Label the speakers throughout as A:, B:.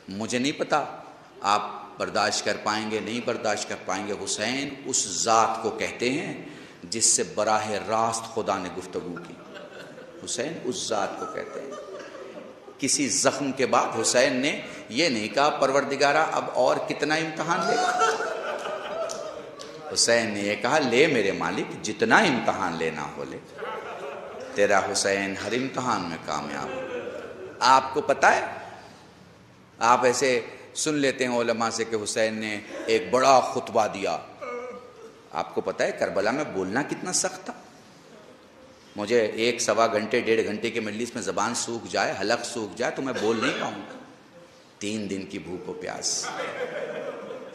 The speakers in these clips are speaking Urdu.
A: مجھے نہیں پتا آپ برداشت کر پائیں گے نہیں برداشت کر پائیں گے. حسین اس ذات کو کہتے ہیں جس سے براہ راست خدا نے گفتگو کی. حسین اس ذات کو کہتے ہیں. کسی زخم کے بعد حسین نے یہ نہیں کہا پروردگارہ اب اور کتنا امتحان لے گا. حسین نے یہ کہا لے میرے مالک جتنا امتحان لینا ہو لے. تیرا حسین ہر امتحان میں کامیاب ہو. آپ کو پتہ ہے آپ ایسے سن لیتے ہیں علماء سے کہ حسین نے ایک بڑا خطبہ دیا. آپ کو پتہ ہے کربلا میں بولنا کتنا سخت تھا. مجھے 1-1.25 گھنٹے 1.5 گھنٹے کے مجلس میں زبان سوکھ جائے حلق سوکھ جائے تو میں بول نہیں پاؤں گا. 3 دن کی بھوک و پیاس.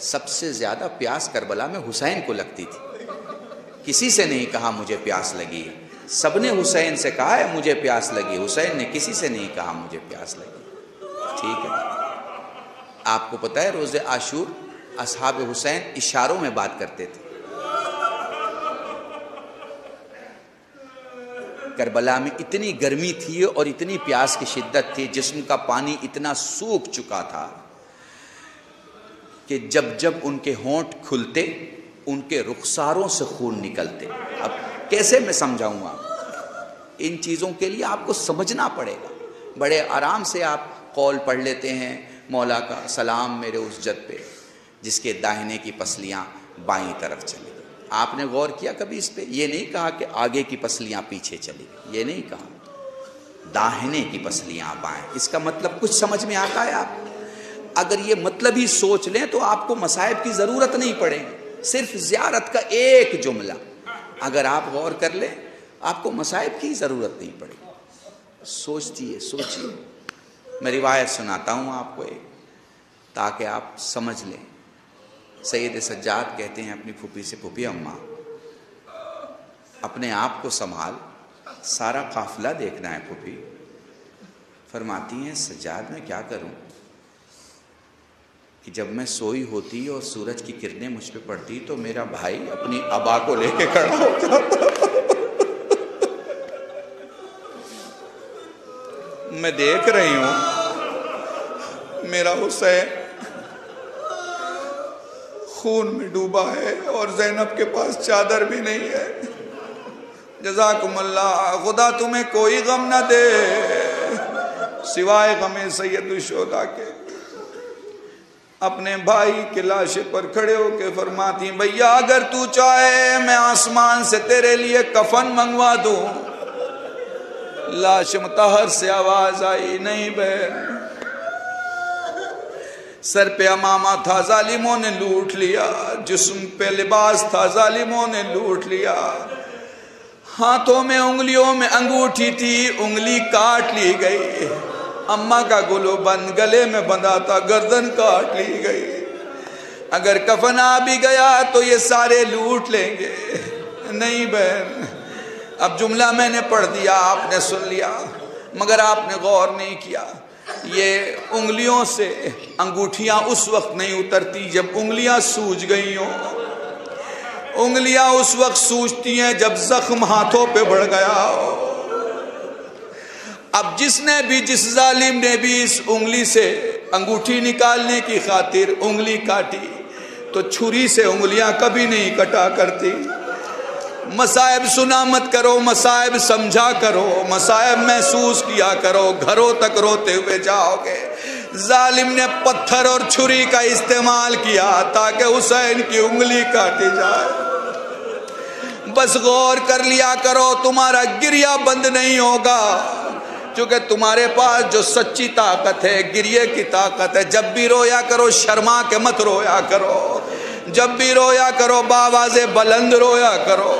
A: سب سے زیادہ پیاس کربلا میں حسین کو لگتی تھی. کسی سے نہیں کہا مجھے پیاس لگی ہے. سب نے حسین سے کہا ہے مجھے پیاس لگی. حسین نے کسی سے نہیں کہا مجھے پیاس لگی. ٹھیک ہے. آپ کو پتہ ہے روز عاشور اصحاب حسین اشاروں میں بات کرتے تھے. کربلا میں اتنی گرمی تھی اور اتنی پیاس کی شدت تھی جسم کا پانی اتنا سوکھ چکا تھا کہ جب جب ان کے ہونٹ کھلتے ان کے رخساروں سے خون نکلتے. اب کیسے میں سمجھاؤں آپ. ان چیزوں کے لیے آپ کو سمجھنا پڑے گا. بڑے آرام سے آپ قول پڑھ لیتے ہیں مولا کا سلام میرے اس جد پہ جس کے داہنے کی پسلیاں بائیں طرف چلی. آپ نے غور کیا کبھی اس پہ. یہ نہیں کہا کہ آگے کی پسلیاں پیچھے چلی گئی. یہ نہیں کہا داہنے کی پسلیاں بائیں. اس کا مطلب کچھ سمجھ میں آتا ہے آپ. اگر یہ مطلب ہی سوچ لیں تو آپ کو مصائب کی ضرورت نہیں پڑے گی. صرف زیارت کا ایک جملہ اگر آپ غور کر لیں آپ کو مصائب کی ضرورت نہیں پڑے گی. سوچیے. میں روایت سناتا ہوں آپ کو ایک تاکہ آپ سمجھ لیں. سید سجاد کہتے ہیں اپنی پھوپھی سے پھوپھی اماں اپنے آپ کو سنبھال سارا قافلہ دیکھنا ہے پھوپھی. فرماتی ہیں سجاد میں کیا کروں کہ جب میں سوئی ہوتی اور سورج کی کرنیں مجھ پہ پڑتی تو میرا بھائی اپنی ابا کو لے کے کھڑا ہو جاتا. میں دیکھ رہی ہوں میرا حسین خون میں ڈوبا ہے اور زینب کے پاس چادر بھی نہیں ہے. جزاکم اللہ. خدا تمہیں کوئی غم نہ دے سوائے غم سید الشہداء کے. اپنے بھائی کے لاشے پر کھڑے ہو کے فرماتی بھیا اگر تو چاہے میں آسمان سے تیرے لیے کفن منگوا دوں. لاش مطہر سے آواز آئی نہیں بہن سر پہ امامہ تھا ظالموں نے لوٹ لیا. جسم پہ لباس تھا ظالموں نے لوٹ لیا. ہاتھوں میں انگلیوں میں انگوٹھی تھی انگلی کاٹ لی گئی. اماں کا گلو بند گلے میں بندھا تھا گردن کاٹ لی گئی. اگر کفن آ بھی گیا تو یہ سارے لوٹ لیں گے. نہیں بہن اب جملہ میں نے پڑھ دیا آپ نے سن لیا مگر آپ نے غور نہیں کیا. یہ انگلیوں سے انگوٹھیاں اس وقت نہیں اترتی جب انگلیاں سوج گئی ہوں. انگلیاں اس وقت سوجتی ہیں جب زخم ہاتھوں پہ بڑھ گیا ہو. اب جس ظالم نے بھی اس انگلی سے انگوٹھی نکالنے کی خاطر انگلی کاٹی تو چھری سے انگلیاں کبھی نہیں کٹا کرتی. مصائب سنا مت کرو مصائب سمجھا کرو مصائب محسوس کیا کرو. گھروں تک روتے ہوئے جاؤ گے. ظالم نے پتھر اور چھری کا استعمال کیا تاکہ حسین کی انگلی کاٹی جائے. بس غور کر لیا کرو تمہارا گریہ بند نہیں ہوگا کیونکہ تمہارے پاس جو سچی طاقت ہے گریے کی طاقت ہے. جب بھی رویا کرو شرما کے مت رویا کرو. جب بھی رویا کرو بآواز بلند رویا کرو.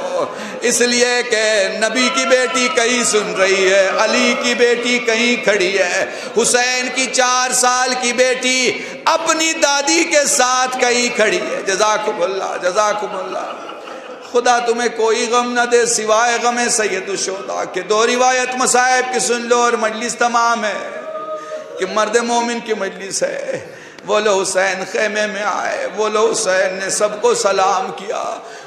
A: اس لیے کہ نبی کی بیٹی کہیں سن رہی ہے علی کی بیٹی کہیں کھڑی ہے حسین کی 4 سال کی بیٹی اپنی دادی کے ساتھ کہیں کھڑی ہے. جزاکم اللہ جزاکم اللہ. خدا تمہیں کوئی غم نہ دے سوائے غم سید الشہداء کے. 2 روایت مصائب کی سن لو اور مجلس تمام ہے کہ مرد مومن کی مجلس ہے. وہ لو حسین خیمے میں آئے. وہ لو حسین نے سب کو سلام کیا.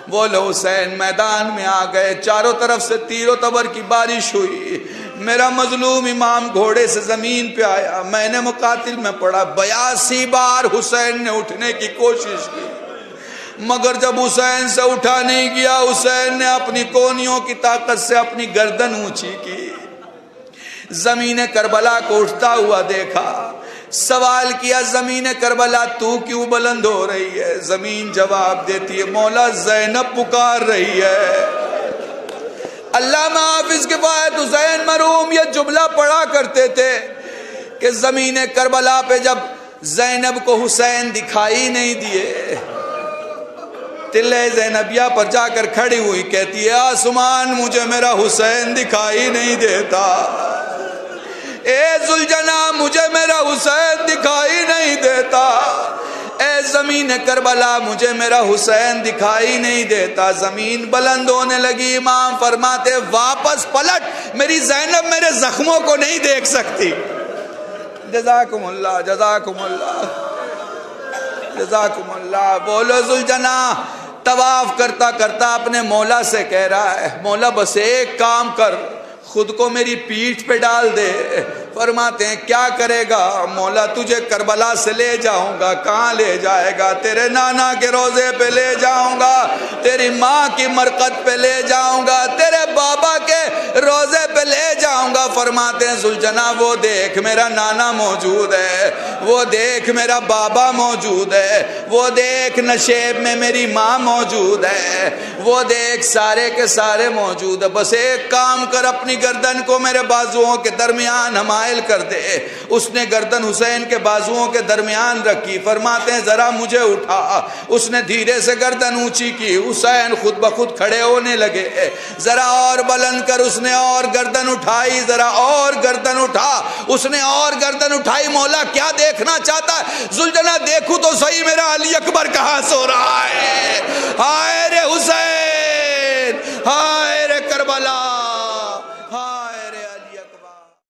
A: وہ لو حسین میدان میں آ گئے. چاروں طرف سے تیر و تبر کی بارش ہوئی. میرا مظلوم امام گھوڑے سے زمین پہ آیا، میں نے مقاتل میں پڑھا 82 بار حسین نے اٹھنے کی کوشش کی، مگر جب حسین سے اٹھا نہیں گیا، حسین نے اپنی کونیوں کی طاقت سے اپنی گردن اونچی کی، زمین کربلا کو اٹھتا ہوا دیکھا، سوال کیا زمین کربلا تو کیوں بلند ہو رہی ہے؟ زمین جواب دیتی ہے مولا زینب پکار رہی ہے۔ علامہ حافظ کفایت حسین مرحوم یہ جملہ پڑھا کرتے تھے کہ زمین کربلا پہ جب زینب کو حسین دکھائی نہیں دیے، تلے زینبیہ پر جا کر کھڑی ہوئی کہتی ہے آسمان مجھے میرا حسین دکھائی نہیں دیتا، اے ذوالجناح مجھے میرا حسین دکھائی نہیں دیتا، اے زمین کربلا مجھے میرا حسین دکھائی نہیں دیتا۔ زمین بلند ہونے لگی، امام فرماتے واپس پلٹ، میری زینب میرے زخموں کو نہیں دیکھ سکتی۔ جزاکم اللہ، جزاکم اللہ، جزاکم اللہ۔ بولو ذوالجناح طواف کرتا کرتا اپنے مولا سے کہہ رہا ہے مولا بس ایک کام کر، خود کو میری پیٹھ پہ ڈال دے۔ فرماتے ہیں کیا کرے گا؟ مولا تجھے کربلا سے لے جاؤں گا۔ کہاں لے جائے گا؟ تیرے نانا کے روزے پہ لے جاؤں گا، تیری ماں کی مرقد پہ لے جاؤں گا، تیرے بابا کے روزے پہ لے جاؤں گا۔ فرماتے ہیں ذوالجناح وہ دیکھ میرا نانا موجود ہے، وہ دیکھ میرا بابا موجود ہے، وہ دیکھ نشیب میں میری ماں موجود ہے، وہ دیکھ سارے کے سارے موجود ہے، بس ایک کام کر اپنی گردن کو میرے بازوؤں کے درمیان حمائل کر دے۔ اس نے گردن حسین کے بازوؤں کے درمیان رکھی۔ فرماتے ہیں ذرا مجھے اٹھا، اس نے دھیرے سے گردن اونچی کی، حسین خود بخود کھڑے ہونے لگے۔ ذرا اور بلند کر، اس نے اور گردن اٹھائی، ذرا اور گردن اٹھا، اس نے اور گردن اٹھائی۔ مولا کیا دیکھنا چاہتا ہے؟ ذوالجناح دیکھوں تو صحیح میرا علی اکبر کہاں سو رہا ہے، ہائے